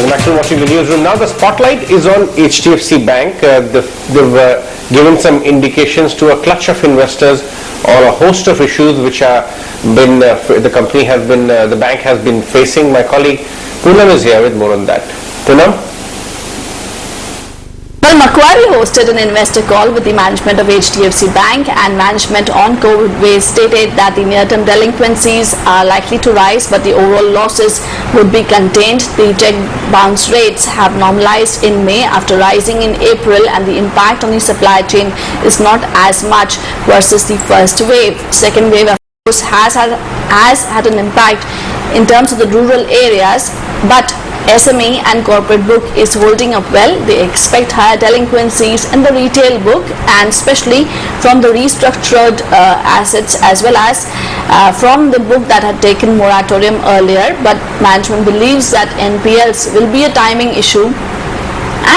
Maximum watching the newsroom. Now the spotlight is on HDFC Bank. They've given some indications to a clutch of investors on a host of issues which are the bank has been facing. My colleague Poonam is here with more on that. Poonam? Well, Macquarie hosted an investor call with the management of HDFC Bank, and management on COVID waves stated that the near-term delinquencies are likely to rise, but the overall losses would be contained. The check bounce rates have normalized in May after rising in April, and the impact on the supply chain is not as much versus the first wave. Second wave, of course, has had an impact in terms of the rural areas, but SME and corporate book is holding up well. They expect higher delinquencies in the retail book, and especially from the restructured assets as well as from the book that had taken moratorium earlier. But management believes that NPLs will be a timing issue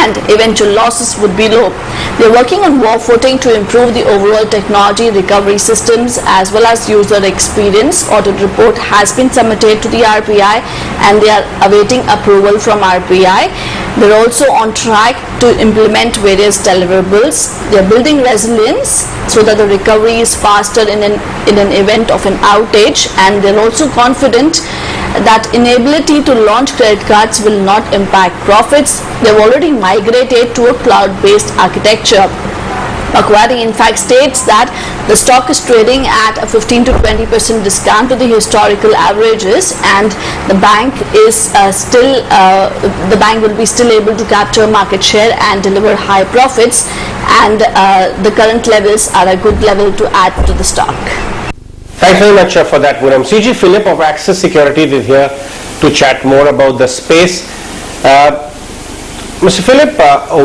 and eventual losses would be low. They are working on war footing to improve the overall technology recovery systems as well as user experience. Audit report has been submitted to the RBI and they are awaiting approval from RBI. They are also on track to implement various deliverables. They are building resilience so that the recovery is faster in an event of an outage, and they are also confident that inability to launch credit cards will not impact profits. They've already migrated to a cloud-based architecture. Macquarie in fact states that the stock is trading at a 15 to 20% discount to the historical averages, and the bank is the bank will be still able to capture market share and deliver high profits, and the current levels are a good level to add to the stock. Thanks very much for that, Poonam. Siji Philip of Axis Securities is here to chat more about the space. Mr. Philip,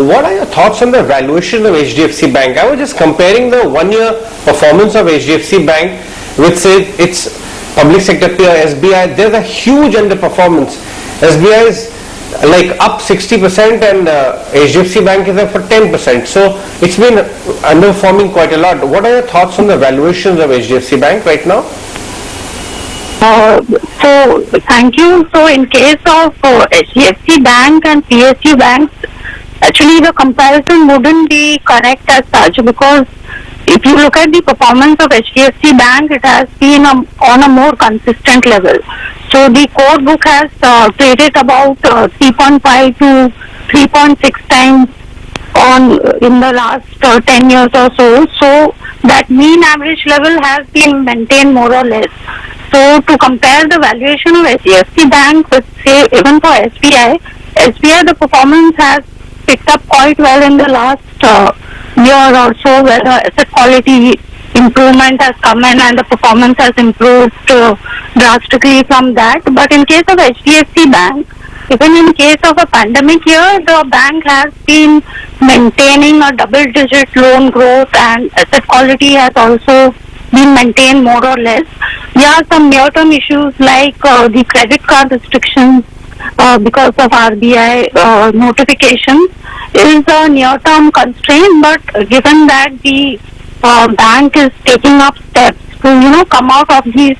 what are your thoughts on the valuation of HDFC Bank? I was just comparing the one-year performance of HDFC Bank with, say, its public sector peer SBI. There's a huge underperformance. SBI is like up 60% and HDFC Bank is up for 10%. So it's been underperforming quite a lot. What are your thoughts on the valuations of HDFC Bank right now? So thank you. So in case of HDFC Bank and PSU banks, actually the comparison wouldn't be correct as such, because if you look at the performance of HDFC Bank, it has been on a more consistent level. So the core book has traded about 3.5 to 3.6 times in the last 10 years or so. So that mean average level has been maintained more or less. So to compare the valuation of HDFC Bank with, say, even for SBI, the performance has picked up quite well in the last year or so, where the asset quality improvement has come in and the performance has improved drastically from that. But in case of HDFC Bank, even in case of a pandemic year, the bank has been maintaining a double-digit loan growth, and asset quality has also been maintained more or less. There are some near-term issues like the credit card restrictions because of RBI notifications is a near-term constraint, but given that the bank is taking up steps to come out of these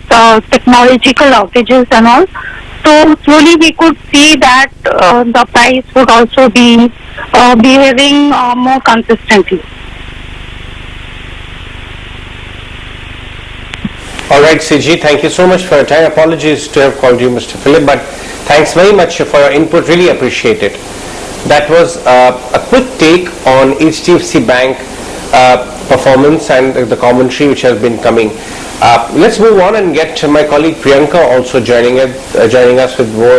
technological outages and all, so slowly we could see that the price would also be behaving more consistently. All right, Siji, thank you so much for your time. Apologies to have called you Mr. Philip, but thanks very much for your input. Really appreciate it. That was a quick take on HDFC Bank performance and the commentary which has been coming. Let's move on and get my colleague Priyanka also joining us with more.